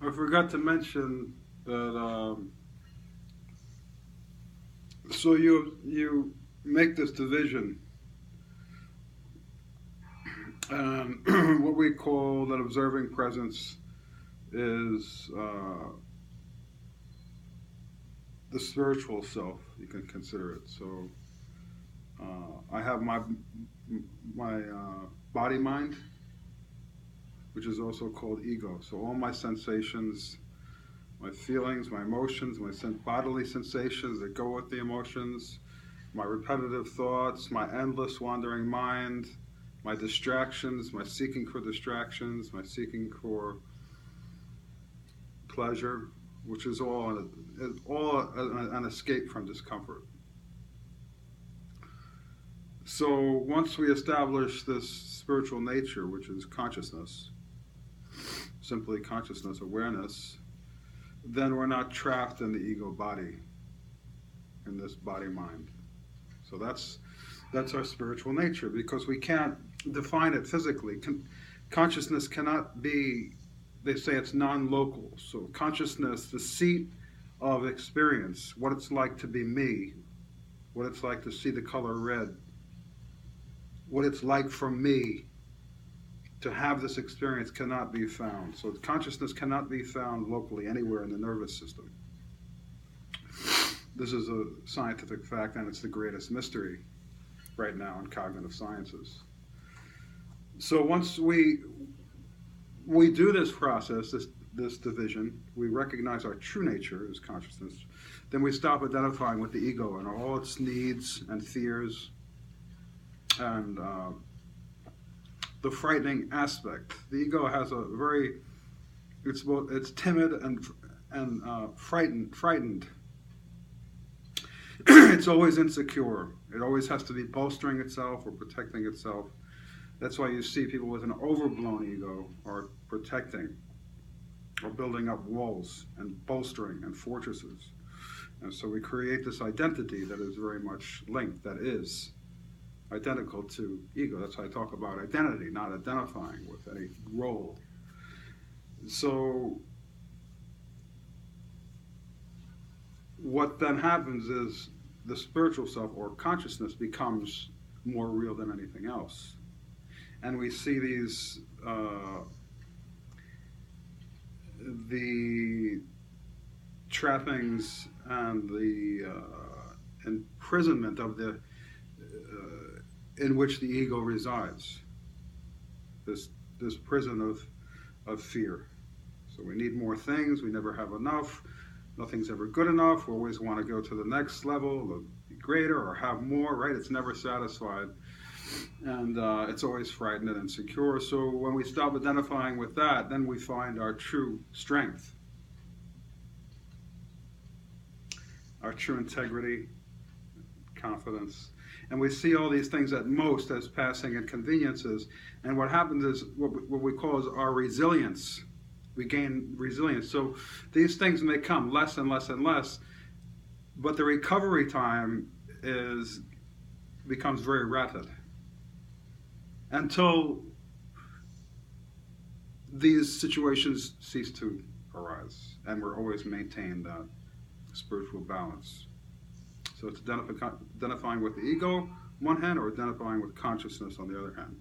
I forgot to mention that. So you make this division, and what we call that observing presence is the spiritual self. You can consider it. So I have my body mind, which is also called ego. So all my sensations, my feelings, my emotions, my bodily sensations that go with the emotions, my repetitive thoughts, my endless wandering mind, my distractions, my seeking for distractions, my seeking for pleasure, which is all an escape from discomfort. So once we establish this spiritual nature, which is consciousness, simply consciousness, awareness, then we're not trapped in the ego body, in this body mind. So that's our spiritual nature because we can't define it physically. Consciousness cannot be. They say it's non-local. So consciousness, the seat of experience, what it's like to be me, what it's like to see the color red, what it's like for me to have this experience cannot be found. So consciousness cannot be found locally anywhere in the nervous system. This is a scientific fact, and it's the greatest mystery right now in cognitive sciences. So once we do this process, this division, we recognize our true nature as consciousness, then we stop identifying with the ego and all its needs and fears and the frightening aspect. The ego has a very it's timid and frightened. It's always insecure. It always has to be bolstering itself or protecting itself. That's why you see people with an overblown ego are protecting or building up walls and bolstering and fortresses. And so we create this identity that is very much linked, that is identical to ego. That's why I talk about identity, not identifying with any role. So what then happens is the spiritual self or consciousness becomes more real than anything else. And we see the trappings and the imprisonment of the in which the ego resides. This prison of fear. So we need more things. We never have enough. Nothing's ever good enough. We always want to go to the next level, be greater, or have more. Right? It's never satisfied, and it's always frightened and insecure. So when we stop identifying with that, then we find our true strength, our true integrity, confidence. And we see all these things at most as passing inconveniences. And what happens is what we call is our resilience. We gain resilience. So these things may come less and less and less, but the recovery time becomes very rapid until these situations cease to arise, and we're always maintain that spiritual balance. So it's identifying with the ego on one hand, or identifying with consciousness on the other hand.